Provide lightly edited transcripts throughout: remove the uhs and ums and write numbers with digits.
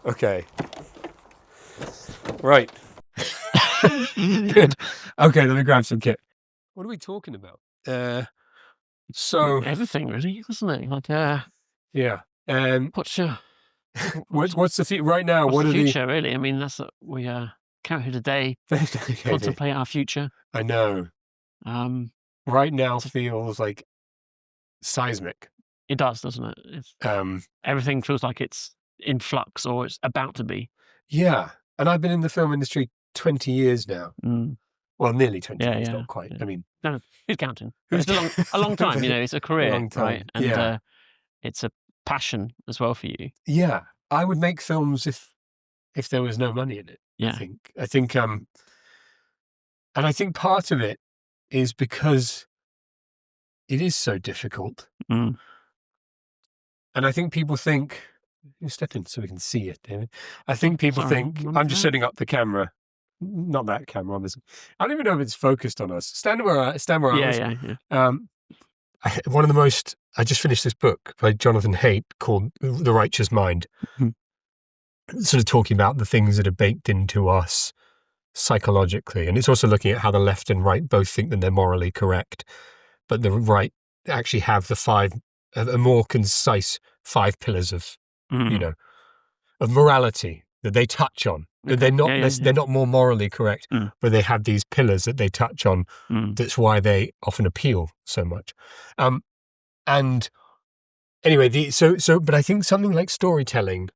Okay. Right. Good. Okay, let me grab some kit. What are we talking about? So everything really, isn't it? Like, yeah. what's your What's the right now? what's What the are future really? I mean, that's what we come here today, contemplate our future. I know. Right now feels like seismic. It does, doesn't it? It's, everything feels like it's in flux or it's about to be. Yeah, and I've been in the film industry 20 years now. Well, nearly 20 years, not quite. Yeah. I mean, no, who's counting? It's a long time. You know, it's a career, long time. right? And it's a passion as well for you. Yeah, I would make films if there was no money in it. Yeah, I think, and I think part of it is because it is so difficult. And I think people think, you step in so we can see it, David. I think people think, I'm just setting up the camera. Not that camera, obviously. I don't even know if it's focused on us. Stand where I was. One of the most, I just finished this book by Jonathan Haidt called The Righteous Mind. Sort of talking about the things that are baked into us psychologically. And it's also looking at how the left and right both think that they're morally correct, but the right actually have a more concise 5 pillars of, of morality that they touch on. Okay. They're not more morally correct, but they have these pillars that they touch on. That's why they often appeal so much. And anyway, but I think something like storytelling,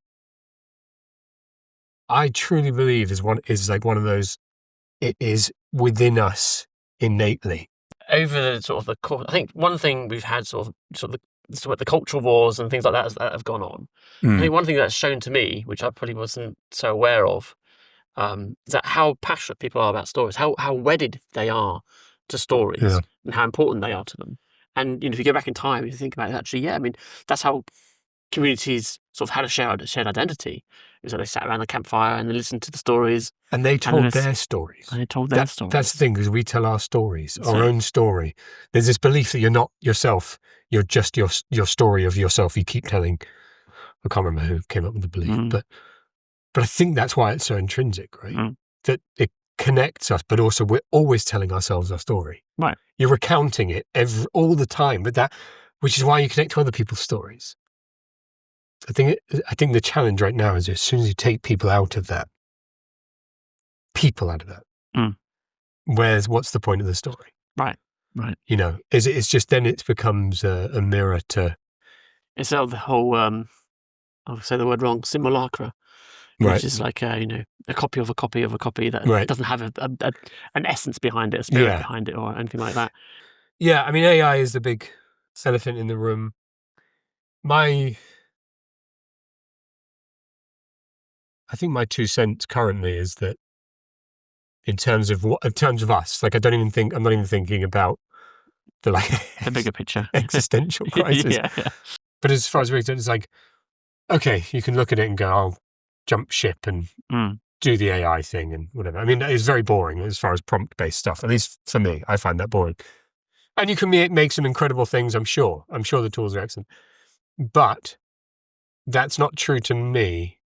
I truly believe is like one of those. It is within us innately. Over the sort of the course, I think one thing we've had sort of the cultural wars and things like that that have gone on. I think one thing that's shown to me, which I probably wasn't so aware of, is that how passionate people are about stories, how wedded they are to stories, and how important they are to them. And if you go back in time, if you think about it, actually, I mean, that's how communities sort of had a shared identity. It was that they sat around the campfire and they listened to the stories. And they told their stories. And they told their stories. That's the thing, because we tell our stories, our own story. There's this belief that you're not yourself. You're just your story of yourself. You keep telling. I can't remember who came up with the belief, but I think that's why it's so intrinsic, right? That it connects us, but also we're always telling ourselves our story. Right. You're recounting it all the time, which is why you connect to other people's stories. I think the challenge right now is as soon as you take people out of that, what's the point of the story? Right. It's just then it becomes a mirror to. It's the whole, I'll say the word wrong, simulacra, which is like a copy of a copy of a copy that doesn't have an essence behind it, a spirit behind it, or anything like that. Yeah, I mean, AI is the big elephant in the room. I think my 2 cents currently is that in terms of us, like I'm not even thinking about the bigger picture, existential crisis. But as far as we're concerned, it's like, okay, you can look at it and go, I'll jump ship and do the AI thing and whatever. I mean, it's very boring as far as prompt-based stuff. At least for me, I find that boring. And you can make some incredible things, I'm sure. I'm sure the tools are excellent. But that's not true to me.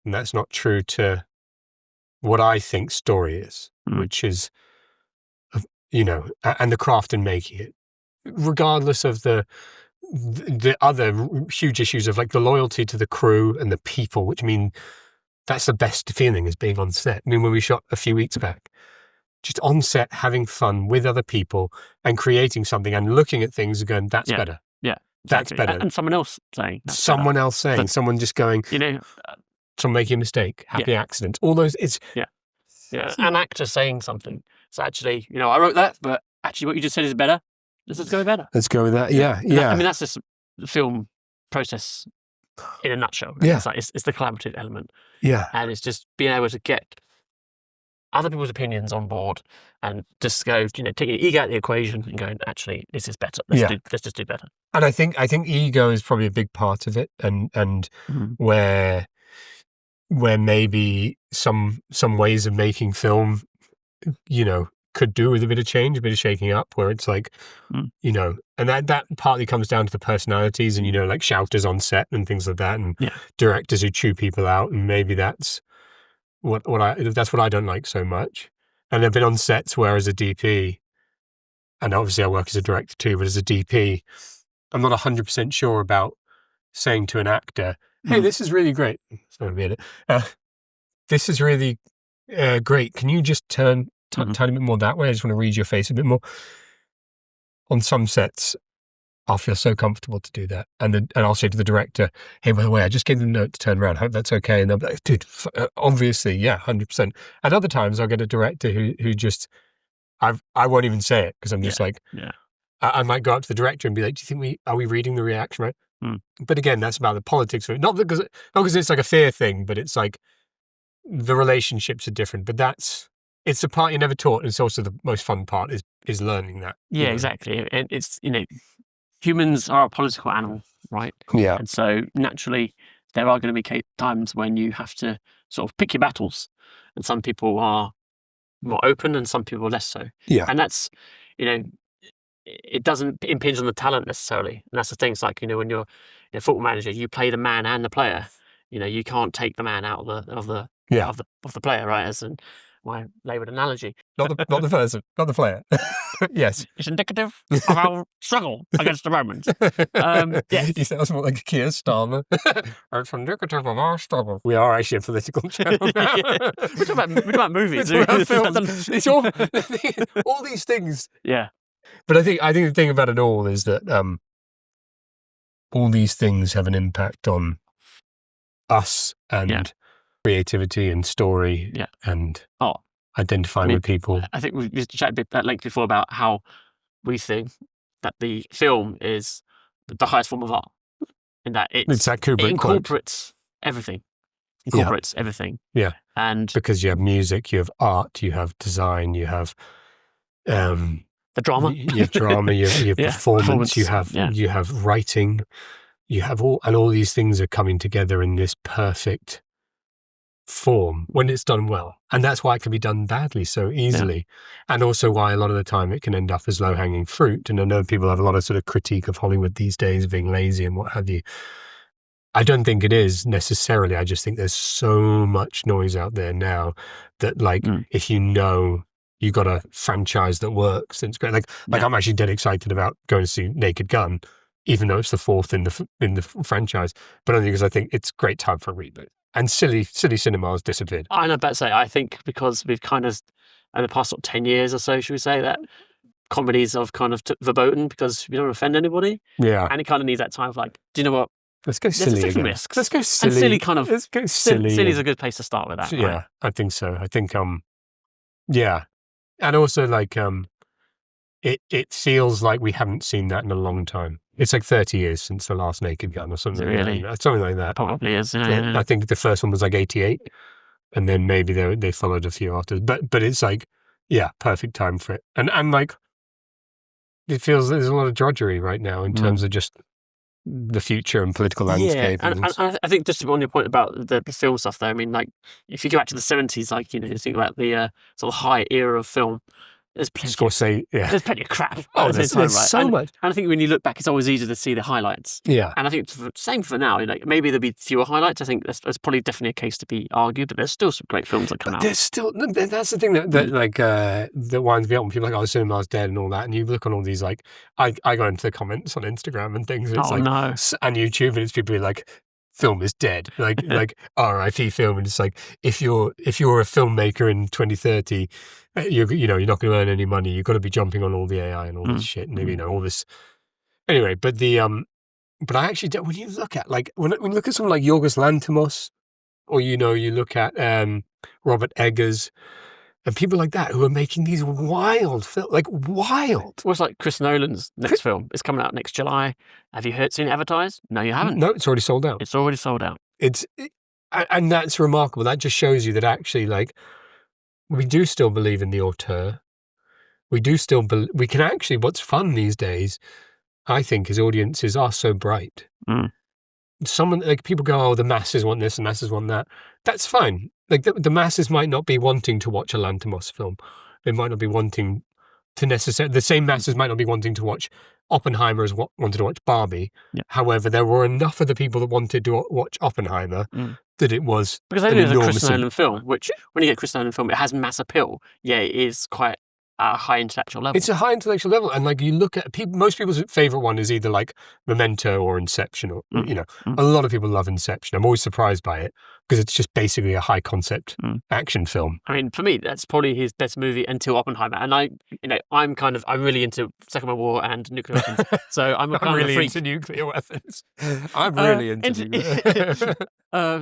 And that's not true to what I think story is, which is, and the craft in making it, regardless of the other huge issues of like the loyalty to the crew and the people, which mean that's the best feeling is being on set. I mean, when we shot a few weeks back, just on set, having fun with other people and creating something and looking at things and going, that's better. Yeah. That's better. And someone else saying, someone just going, someone making a mistake, happy accident, all those, an actor saying something. So actually, I wrote that, but actually what you just said is better. Let's go with better. Let's go with that. Yeah. I mean, that's just the film process in a nutshell. Right? Yeah. It's the collaborative element. Yeah. And it's just being able to get other people's opinions on board and just go, take your ego out of the equation and go, actually, this is better. Let's just do better. And I think ego is probably a big part of it, and where maybe some ways of making film, could do with a bit of change, a bit of shaking up, where it's like, you know, and that partly comes down to the personalities and, you know, like shouters on set and things like that, and directors who chew people out, and maybe that's what I don't like so much. And I've been on sets where as a DP, and obviously I work as a director too, but as a DP, I'm not 100% sure about saying to an actor, hey, this is really great. Sorry, this is really great. Can you just turn tiny bit more that way? I just want to read your face a bit more. On some sets, I'll feel so comfortable to do that. And I'll say to the director, hey, by the way, I just gave them a note to turn around. Hope that's okay. And they'll be like, dude, obviously, yeah, 100%. And other times I'll get a director who just, I won't even say it because I'm just I might go up to the director and be like, do you think are we reading the reaction right? But again, that's about the politics of it. Not because it's like a fear thing, but it's like the relationships are different. But it's the part you're never taught. And it's also the most fun part is learning that. Yeah, exactly. And it's, you know, humans are a political animal, right? Yeah. And so naturally, there are going to be times when you have to sort of pick your battles. And some people are more open and some people are less so. Yeah. And that's, you know, it doesn't impinge on the talent necessarily. And that's the thing. It's like, you know, when you're a football manager, you play the man and the player. You know, you can't take the man out of the player, right? As my laboured analogy. Not the person, not the player. Yes. It's indicative of our struggle against the Romans. Yes. You sound more like a Keir Starmer. It's indicative of our struggle. We are actually a political channel now. We're talking about movies. Films. It's all these things. Yeah. But I think the thing about it all is that all these things have an impact on us and creativity and story and identifying with people. I think we've chatted a bit at length before about how we think that the film is the highest form of art, in that it's that Kubrick it incorporates everything. Everything. Yeah. And because you have music, you have art, you have design, you have the drama. You have drama, you have performance, you have writing, you have all these things are coming together in this perfect form when it's done well. And that's why it can be done badly so easily. And also why a lot of the time it can end up as low-hanging fruit. And I know people have a lot of sort of critique of Hollywood these days, being lazy and what have you. I don't think it is necessarily. I just think there's so much noise out there now that if you got a franchise that works, and it's great. Like I'm actually dead excited about going to see Naked Gun, even though it's the fourth in the franchise, but only because I think it's great time for a reboot. And silly cinema has disappeared. I'm about to say, I think because we've kind of, in the past 10 years or so, should we say, that comedies have kind of took verboten because we don't offend anybody. Yeah. And it kind of needs that time of like, do you know what? Let's go silly again. Risks. Let's go silly. And silly kind of. Let's go silly. Silly is a good place to start with that. Yeah, right? I think so. I think yeah. And also it feels like we haven't seen that in a long time. It's like 30 years since the last Naked Gun or something. Really? Something like that. Probably is. Yeah. I think the first one was like 88, and then maybe they followed a few after. But it's like, perfect time for it. And like, it feels there's a lot of drudgery right now in terms of just the future and political landscape. Yeah, and I think just on your point about the film stuff, though, I mean, like, if you go back to the 70s, like, you know, you think about the sort of high era of film, there's plenty, there's plenty of crap. There's so much. And I think when you look back, it's always easier to see the highlights. Yeah. And I think it's the same for now. Like, maybe there'll be fewer highlights. I think there's probably definitely a case to be argued, but there's still some great films that come out. There's still, that's the thing that winds me up when people are like, oh, the cinema's dead and all that. And you look on all these, like, I go into the comments on Instagram and things. And it's and YouTube, and it's people like, film is dead, like RIP film, and it's like if you're a filmmaker in 2030, you're not going to earn any money. You've got to be jumping on all the AI and all this shit, and all this. Anyway, but but I actually don't, when you look at when you look at someone like Yorgos Lanthimos, or you look at Robert Eggers and people like that who are making these wild films, wild. Well, it's like Chris Nolan's next film. It's coming out next July. Have you seen it advertised? No, you haven't. No, it's already sold out. It's already sold out. And that's remarkable. That just shows you that actually, we do still believe in the auteur. We do still we can actually. What's fun these days, I think, is audiences are so bright. People go, oh, the masses want this, the masses want that. That's fine. Like the masses might not be wanting to watch a Lanthimos film, they might not be wanting to necessarily, the same masses might not be wanting to watch Oppenheimer as wanted to watch Barbie. Yeah. However, there were enough of the people that wanted to watch Oppenheimer that it was because I think it's a Chris Nolan film, which when you get a Chris Nolan film, it has mass appeal. Yeah, it is quite a high intellectual level. It's a high intellectual level, and like you look at most people's favorite one is either like Memento or Inception, or a lot of people love Inception. I'm always surprised by it because it's just basically a high concept action film. I mean, for me, that's probably his best movie until Oppenheimer, and I'm really into Second World War and nuclear weapons, so I'm really of a freak. into nuclear weapons. I'm really into nuclear.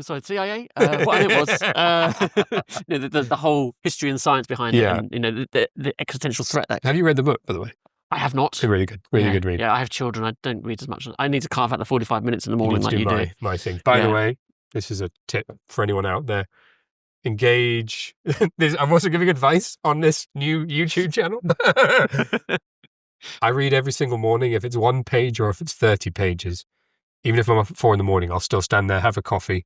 Sorry, CIA. What I meant was the whole history and science behind it, and the existential threat. Have you read the book, by the way? I have not. It's really good. Really good read. Yeah, I have children. I don't read as much. I need to carve out the 45 minutes in the morning like you do. My thing. By the way, this is a tip for anyone out there. Engage. I'm also giving advice on this new YouTube channel. I read every single morning, if it's 1 page or if it's 30 pages. Even if I'm up at 4 a.m, I'll still stand there, have a coffee,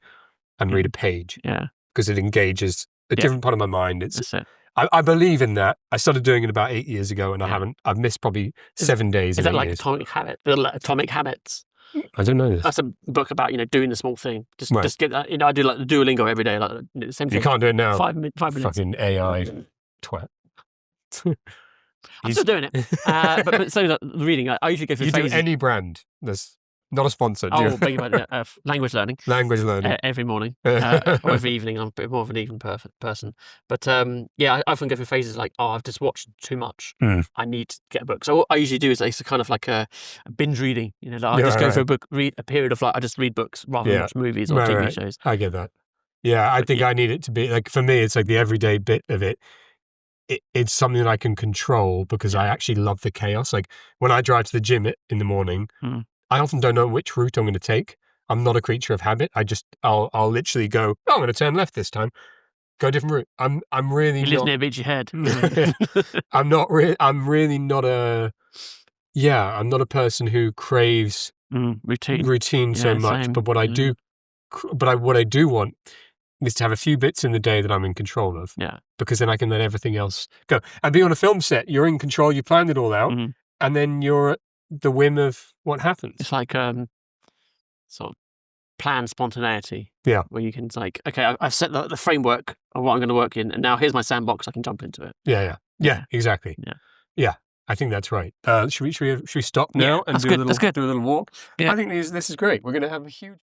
and read a page. Yeah. Because it engages a different part of my mind. That's it. I believe in that. I started doing it about 8 years ago, and I've missed probably 7 days. Is that like Atomic Habits? I don't know this. That's a book about doing the small thing. Just get that. I do like the Duolingo every day. Like the same thing. You can't do it now. 5 minutes. Fucking AI twat. I'm still doing it. But so the reading, I usually go through phases. Do any brand that's not a sponsor. Oh, beg your pardon. Language learning. Language learning. Every morning. Or every evening. I'm a bit more of an even person. But I often go through phases like, I've just watched too much. I need to get a book. So what I usually do is it's kind of like a binge reading. I just go through a period of I just read books rather than watch movies or TV shows. I get that. Yeah, I think I need it to be, like, for me, it's like the everyday bit of it. It's something that I can control because I actually love the chaos. Like when I drive to the gym in the morning, I often don't know which route I'm going to take. I'm not a creature of habit. I'll literally go, I'm going to turn left this time. Go a different route. I'm really You live near Beachy Head. I'm really not a person who craves routine so much. But what I do want is to have a few bits in the day that I'm in control of. Yeah. Because then I can let everything else go. And be on a film set, you're in control, you planned it all out, and then you're at the whim of what happens. It's like sort of planned spontaneity. Yeah. Where you can okay, I've set the framework of what I'm going to work in, and now here's my sandbox, I can jump into it. Yeah, exactly. Yeah. I think that's right. Should we stop now and do a little walk? Yeah. I think this is great. We're going to have a huge